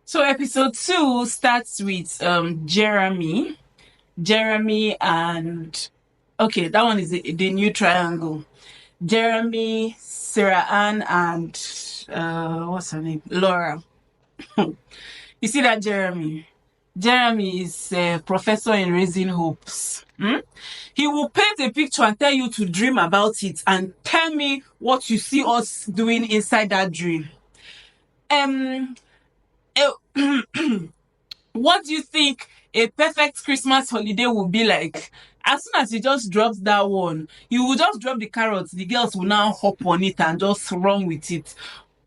So episode 2 starts with Jeremy. Jeremy and okay, that one is the new triangle. Jeremy, Sarah Ann, and what's her name? Laura. You see that Jeremy? Jeremy is a professor in raising hopes. He will paint a picture and tell you to dream about it and tell me what you see us doing inside that dream. Um, eh, what do you think a perfect Christmas holiday will be like? As soon as he just drops that one, you will just drop the carrots. The girls will now hop on it and just run with it.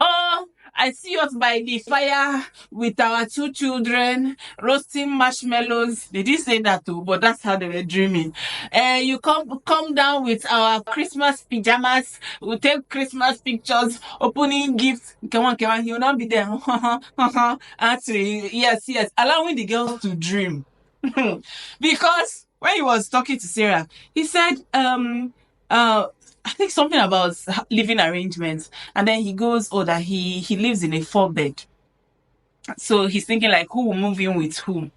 Oh, I see us by the fire with our 2 children roasting marshmallows. They didn't say that too, but that's how they were dreaming. You come down with our Christmas pajamas. We'll take Christmas pictures, opening gifts. Come on, he will not be there. Actually, yes, allowing the girls to dream. Because when he was talking to Sarah, he said, I think something about living arrangements, and then he goes, oh, that he lives in a 4 bed. So he's thinking like, who will move in with whom?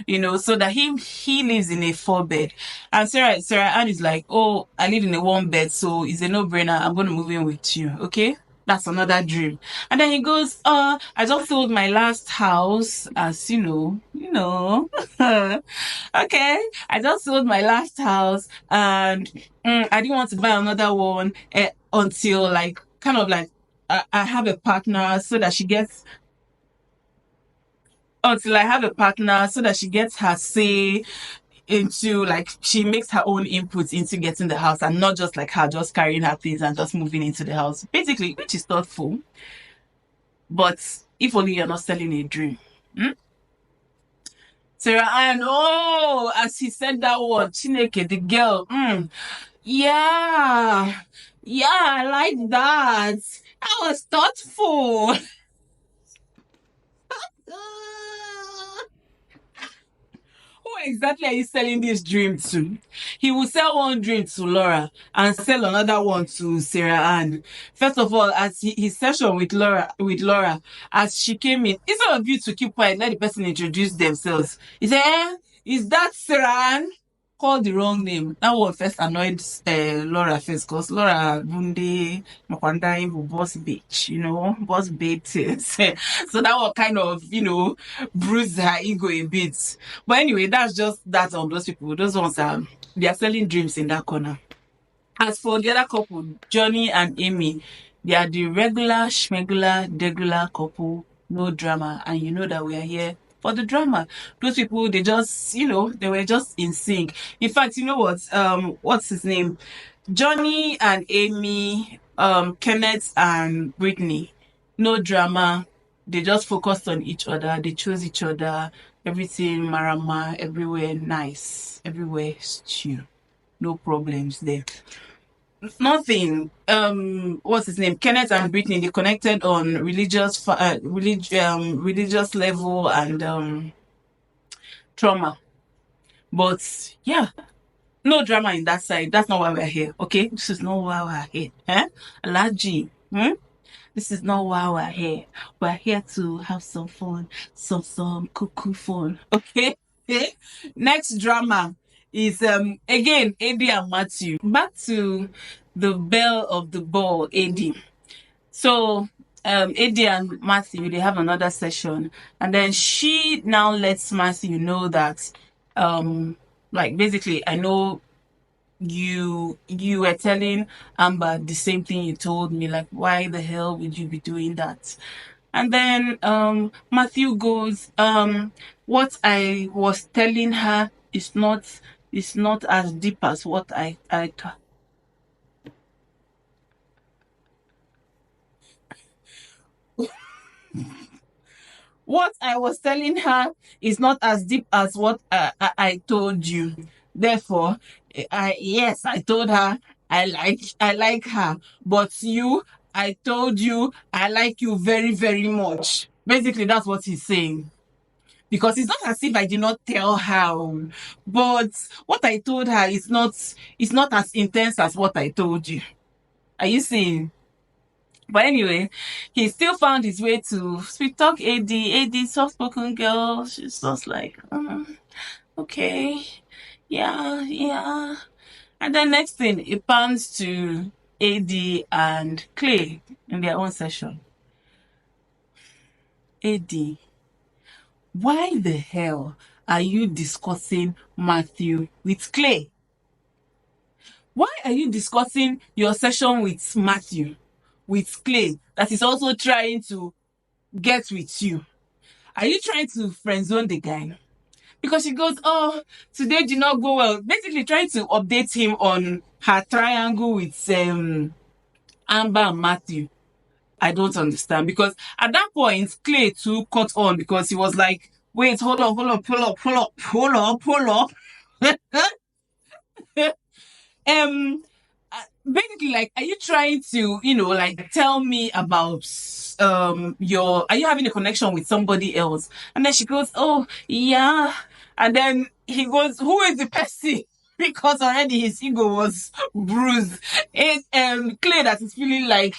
So that he lives in a 4 bed, and Sarah Ann is like, oh, I live in a 1 bed, so it's a no-brainer. I'm going to move in with you, okay? That's another dream. And then he goes, I just sold my last house, as okay, I just sold my last house, and I didn't want to buy another one until like kind of like I have a partner so that she gets until I have a partner so that she gets her say into, like, she makes her own input into getting the house, and not just like her just carrying her things and just moving into the house, basically, which is thoughtful. But if only you're not selling a dream. Sarah Ann, oh, as he said that word, Chineke, the girl, yeah, I like that. That was thoughtful. Who exactly are you selling this dream to? He will sell one dream to Laura and sell another one to Sarah Ann. First of all, as his session with Laura, as she came in, instead of you to keep quiet, let the person introduce themselves. He said, is that Sarah Ann? Called the wrong name. That one first annoyed Laura first, because Laura Bunde Makwanda boss bitch, boss babe things. So that one kind of, bruised her ego a bit. But anyway, that's just that on those people. Those ones they are selling dreams in that corner. As for the other couple, Johnny and Amy, they are the regular schmegular degular couple, no drama, and you know that we are here for the drama. Those people, they just, they were just in sync. In fact, you know what? What's his name? Johnny and Amy, Kenneth and Brittany, no drama. They just focused on each other. They chose each other. Everything marama, everywhere nice, everywhere stew. No problems there. Nothing. What's his name? Kenneth and Brittany, they connected on religious level and trauma. But yeah, no drama in that side. That's not why we're here. Okay, this is not why we're here. Alaji. This is not why we're here. We're here to have some fun, some cuckoo fun. Okay. Next drama is again Eddie and Matthew. Back to the belle of the ball, Eddie. So Eddie and Matthew, they have another session, and then she now lets Matthew know that like, basically, I know you were telling Amber the same thing you told me, like, why the hell would you be doing that? And then Matthew goes, what I was telling her is not as deep as what I what I was telling her is not as deep as what I told you. Therefore, I told her I like her, but I told you I like you very, very much. Basically, that's what he's saying. Because it's not as if I did not tell her, but what I told her is not as intense as what I told you. Are you seeing? But anyway, he still found his way to sweet talk AD. AD, soft spoken girl. She's just like, okay, yeah, yeah. And then next thing, it pans to AD and Clay in their own session. AD, why the hell are you discussing Matthew with Clay? Why are you discussing your session with Matthew, with Clay, that is also trying to get with you? Are you trying to friend zone the guy? Because she goes, oh, today did not go well. Basically trying to update him on her triangle with Amber and Matthew. I don't understand. Because at that point, Clay too caught on because he was like, wait, hold up, pull up. Basically, like, are you trying to, like, tell me about are you having a connection with somebody else? And then she goes, oh yeah. And then he goes, who is the person? Because already his ego was bruised. It's Clay that is feeling like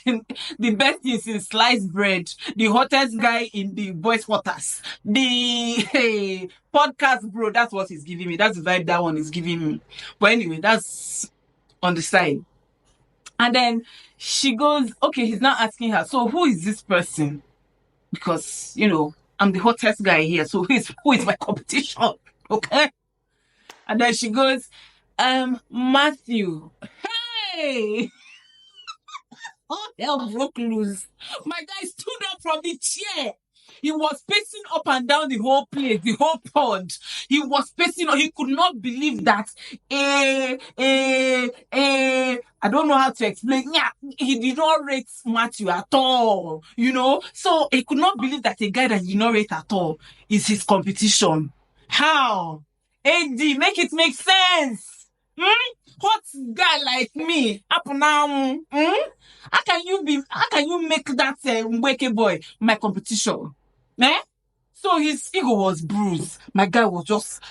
the best is in sliced bread, the hottest guy in the boys' quarters, the podcast bro. That's what he's giving me. That's the vibe that one is giving me. But anyway, that's on the side. And then she goes, okay, he's now asking her, so who is this person? Because, I'm the hottest guy here. So who is my competition? Okay. And then she goes, Matthew. Hey! All hell broke loose. My guy stood up from the chair. He was pacing up and down the whole place, the whole pod. He was pacing up. He could not believe that. I don't know how to explain. Yeah, he did not rate Matthew at all. So he could not believe that a guy that he did not rate at all is his competition. How? AD, make it make sense. Hot guy like me, up now. How can you make that Mweke boy my competition? Eh? So his ego was bruised. My guy was just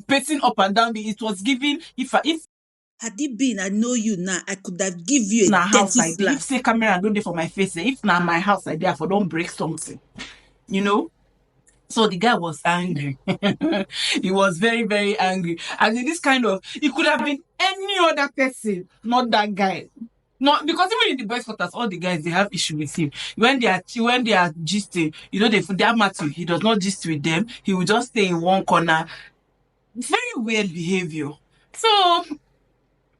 pacing up and down. It was giving, if had it been I know you now, I could have give you a na house dirty I did. If slap. say camera don't dey for my face, if na my house I did, I don't break something. So the guy was angry. He was very, very angry. And in this kind of, it could have been any other person, not that guy. Not because even in the boys' quarters, all the guys they have issue with him. When they are gisting, they have Matthew. He does not gist with them. He will just stay in one corner. Very weird behavior. So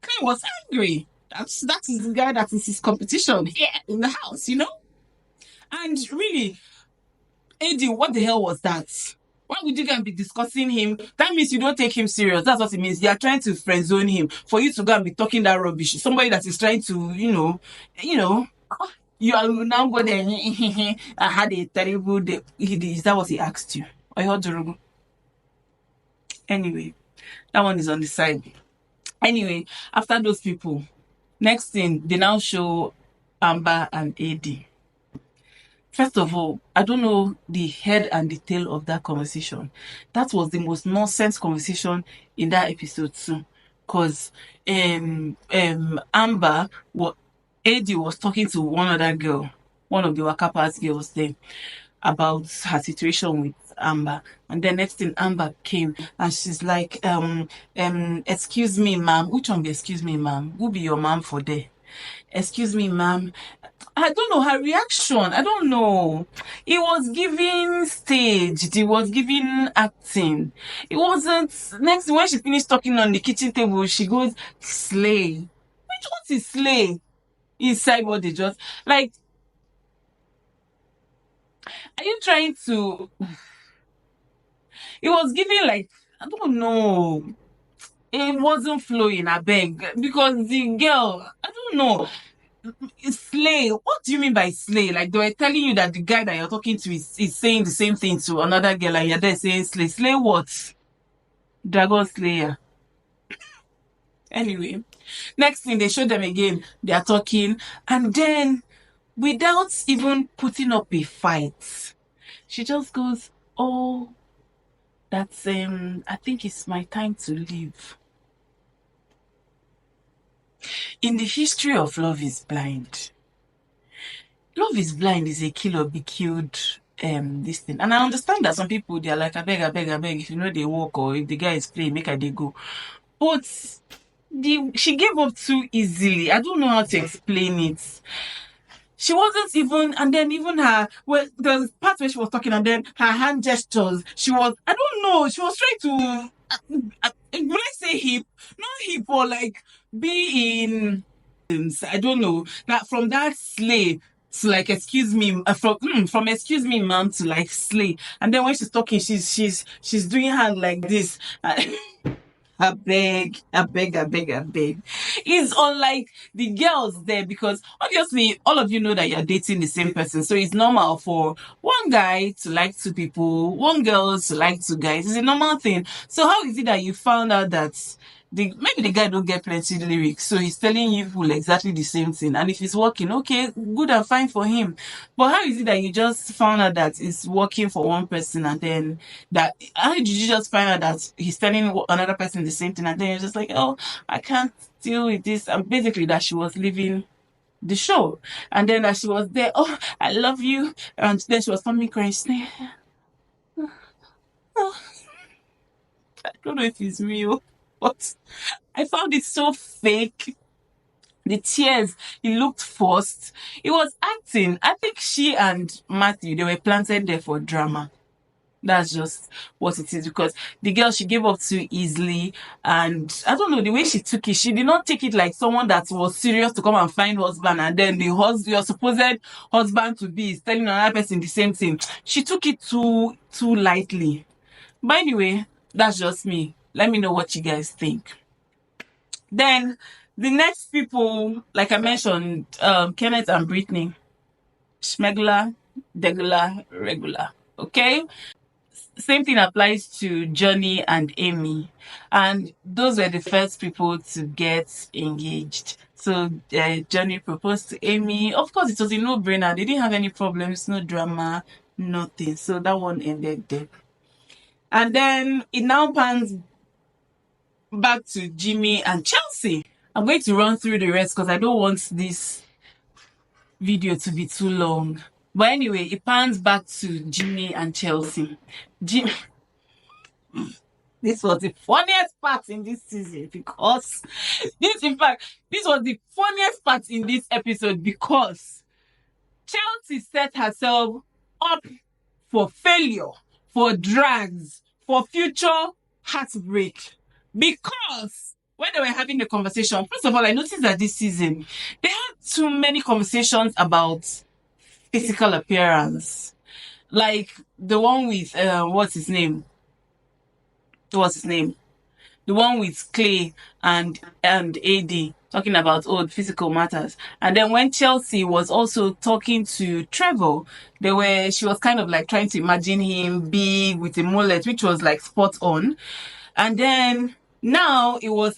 Clay was angry. That is the guy that is his competition here in the house, And really, AD, what the hell was that? Why would you go and be discussing him? That means you don't take him serious. That's what it means. You are trying to friend zone him for you to go and be talking that rubbish. Somebody that is trying to, you are now go there. I had a terrible day. Is that what he asked you? Or you heard the Anyway, that one is on the side. Anyway, after those people, next thing, they now show Amber and AD. First of all, I don't know the head and the tail of that conversation. That was the most nonsense conversation in that episode too. Because Amber, AD was talking to one other girl, one of the Wakapa's girls there, about her situation with Amber. And then next thing, Amber came and she's like, excuse me, ma'am. Which one be excuse me, ma'am? Who be your ma'am for there? Excuse me, ma'am. I don't know her reaction. I don't know. It was giving staged. It was giving acting. It wasn't. Next, when she finished talking on the kitchen table, she goes, slay. What is slay? Inside what they just, like, are you trying to, it was giving like, I don't know. It wasn't flowing, I beg. Because the girl, I don't know. Slay. What do you mean by slay? Like they were telling you that the guy that you're talking to is saying the same thing to another girl and you're there saying slay. Slay what? Dragon Slayer. Anyway, next thing they show them again, they are talking, and then without even putting up a fight, she just goes, oh, I think it's my time to leave. In the history of Love is Blind, Love is Blind is a kill or be killed this thing. And I understand that some people they're like, I beg, I beg, I beg, if you know they walk or if the guy is playing, make I they go. But she gave up too easily. I don't know how to explain it. She wasn't even, and then even her, well, the part where she was talking, and then her hand gestures, she was, I don't know, she was trying to, would I say hip? Not hip, or like be in, I don't know, that from that slay to like excuse me, from excuse me ma'am to like slay, and then when she's talking, she's doing hand like this. I beg, I beg, I beg, I beg. It's unlike the girls there because obviously all of you know that you're dating the same person. So it's normal for one guy to like two people, one girl to like two guys. It's a normal thing. So how is it that you found out that maybe the guy don't get plenty lyrics, so he's telling you exactly the same thing, and if it's working, okay, good and fine for him. But how is it that you just found out that it's working for one person, and then that how did you just find out that he's telling another person the same thing, and then you're just like, oh, I can't deal with this, and basically that she was leaving the show, and then that she was there, oh, I love you, and then she was coming crying, saying, oh, I don't know if it's real, but I found it so fake. The tears, he looked forced. It was acting. I think she and Matthew, they were planted there for drama. That's just what it is, because the girl, she gave up too easily, and I don't know, the way she took it, she did not take it like someone that was serious to come and find husband, and then your supposed husband to be is telling another person the same thing. She took it too lightly. But anyway, that's just me. Let me know what you guys think. Then the next people, like I mentioned, Kenneth and Brittany, Schmegler, Degler, regular. Okay. Same thing applies to Johnny and Amy, and those were the first people to get engaged. So Johnny proposed to Amy. Of course, it was a no-brainer. They didn't have any problems, no drama, nothing. So that one ended there. And then it now pans back to Jimmy and Chelsea. I'm going to run through the rest because I don't want this video to be too long. But anyway, it pans back to Jimmy and Chelsea. This was the funniest part in this season because this was the funniest part in this episode because Chelsea set herself up for failure, for drags, for future heartbreak. Because when they were having the conversation, first of all, I noticed that this season, they had too many conversations about physical appearance. Like the one with, what's his name? The one with Clay and AD talking about physical matters. And then when Chelsea was also talking to Trevor, she was kind of like trying to imagine him big with a mullet, which was like spot on. And then now it was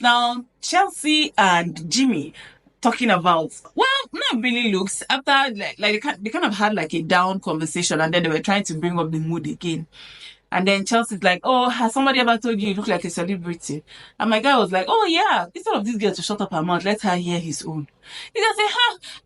Chelsea and Jimmy talking about, well, not really looks, after they kind of had like a down conversation, and then they were trying to bring up the mood again. And then Chelsea's like, oh, has somebody ever told you look like a celebrity? And my guy was like, oh yeah, instead of this girl to shut up her mouth, let her hear his own. He just said,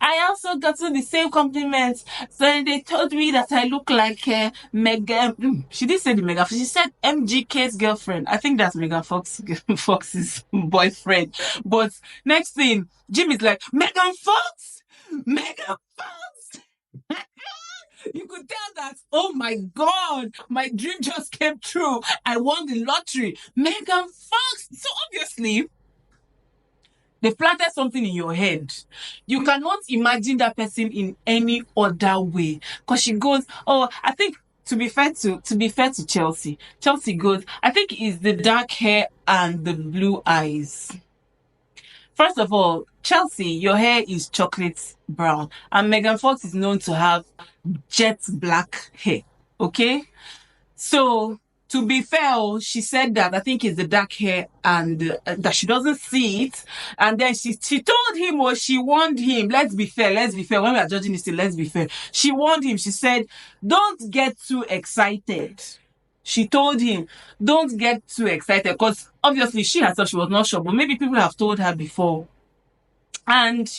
I also got the same compliments. So they told me that I look like Megan. She didn't say the Megan. She said MGK's girlfriend. I think that's Megan Fox's boyfriend. But next thing, Jim is like, Megan Fox? Megan Fox? You could tell that, oh my God, my dream just came true. I won the lottery. Megan Fox. So obviously, they planted something in your head. You cannot imagine that person in any other way. Because she goes, oh, I think to be fair to Chelsea goes, I think it's the dark hair and the blue eyes. First of all, Chelsea, your hair is chocolate brown, and Megan Fox is known to have jet black hair. Okay? So, to be fair, she said that I think it's the dark hair and that she doesn't see it. And then she told him, or she warned him, let's be fair. When we are judging this, let's be fair. She warned him. She said, don't get too excited. She told him, don't get too excited, because obviously she herself, she was not sure, but maybe people have told her before. And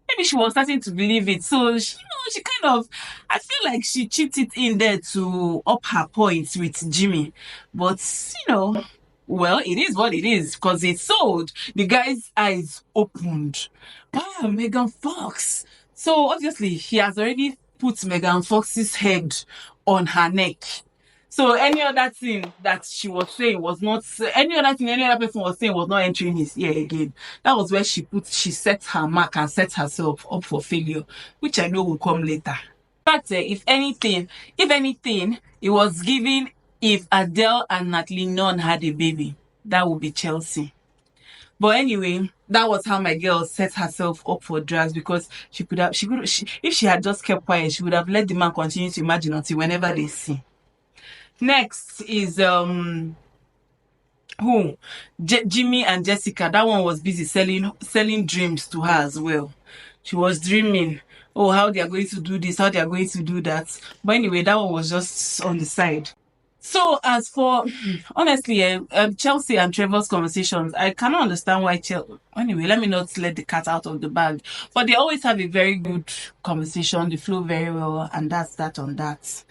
maybe she was starting to believe it. So she kind of, I feel like she chipped it in there to up her points with Jimmy. But well, it is what it is because it sold. The guy's eyes opened. Wow, Megan Fox. So obviously he has already put Megan Fox's head on her neck. So any other thing that she was saying was not, any other thing any other person was saying was not entering his ear again. That was where she set her mark and set herself up for failure, which I know will come later. But if anything, it was given if Adele and Natalie Nunn had a baby, that would be Chelsea. But anyway, that was how my girl set herself up for drugs because if she had just kept quiet, she would have let the man continue to imagine until whenever they see. Next is who? Jimmy and Jessica. That one was busy selling dreams to her as well. She was dreaming, oh, how they are going to do this, how they are going to do that. But anyway, that one was just on the side. So as for honestly, Chelsea and Trevor's conversations, I cannot understand why Anyway, let me not let the cat out of the bag. But they always have a very good conversation. They flow very well, and that's that on that.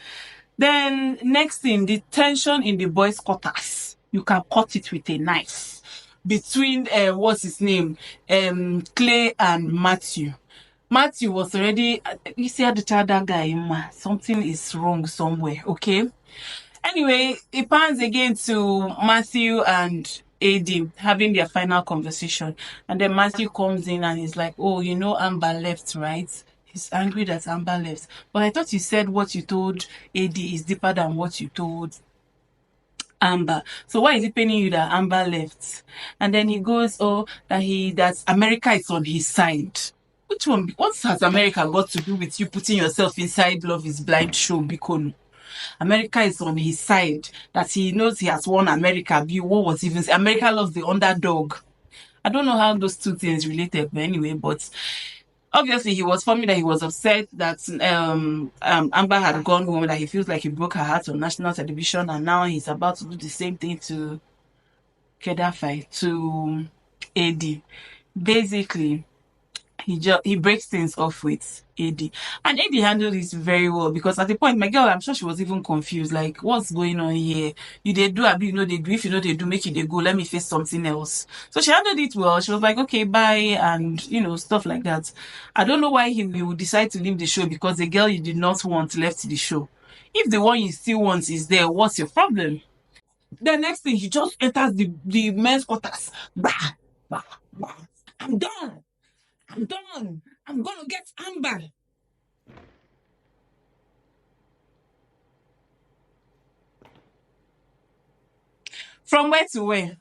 Then next thing, the tension in the boys' quarters. You can cut it with a knife between what's his name, Clay and Matthew. Matthew was already. You see how the child that guy, something is wrong somewhere. Okay. Anyway, it pans again to Matthew and AD having their final conversation. And then Matthew comes in and he's like, oh, Amber left, right? He's angry that Amber left. But I thought you said what you told AD is deeper than what you told Amber. So why is it paining you that Amber left? And then he goes, oh, that America is on his side. Which one? What has America got to do with you putting yourself inside Love is Blind show, Bikono? America is on his side, that he knows he has won America. What was even America loves the underdog. I don't know how those two things related, but anyway, but obviously he was forming that he was upset that Amber had gone home, that he feels like he broke her heart on national television, and now he's about to do the same thing to Kedafai, to AD. Basically, he breaks things off with AD. And AD handled this very well because at the point, my girl, I'm sure she was even confused. Like, what's going on here? You they do, they do. If you know they do, make it they go. Let me face something else. So she handled it well. She was like, okay, bye, and stuff like that. I don't know why he would decide to leave the show because the girl you did not want left the show. If the one you still want is there, what's your problem? The next thing, he just enters the men's quarters. Bah, bah, bah. I'm done. I'm done. I'm gonna get Amber. From where to where?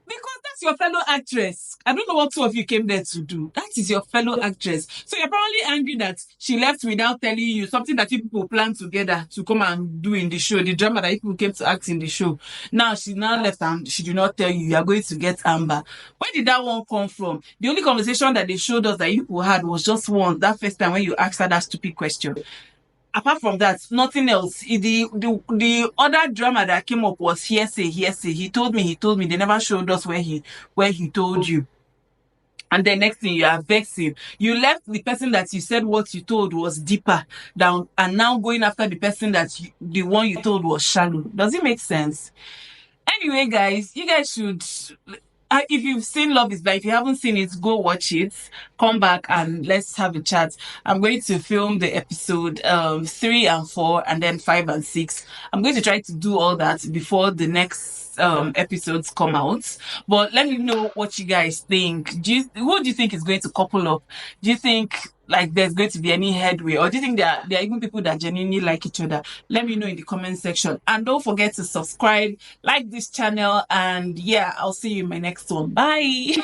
Because that's your fellow actress. I don't know what two of you came there to do. That is your fellow actress. So you're probably angry that she left without telling you something that you people planned together to come and do in the show, the drama that you people came to act in the show. Now she now left and she did not tell you are going to get Amber. Where did that one come from? The only conversation that they showed us that you people had was just once, that first time when you asked her that stupid question. Apart from that, nothing else. The other drama that came up was hearsay. He told me. They never showed us where he told you. And the next thing, you are vexing. You left the person that you said what you told was deeper down, and now going after the person the one you told was shallow. Does it make sense? Anyway, guys, you guys should. If you've seen Love is Blind, if you haven't seen it, go watch it. Come back and let's have a chat. I'm going to film the episode 3 and 4 and then 5 and 6. I'm going to try to do all that before the next episodes come out. But let me know what you guys think. Who do you think is going to couple up? Do you think like there's going to be any headway, or do you think there are even people that genuinely like each other? Let me know in the comment section, and don't forget to subscribe, like this channel, and yeah, I'll see you in my next one. Bye.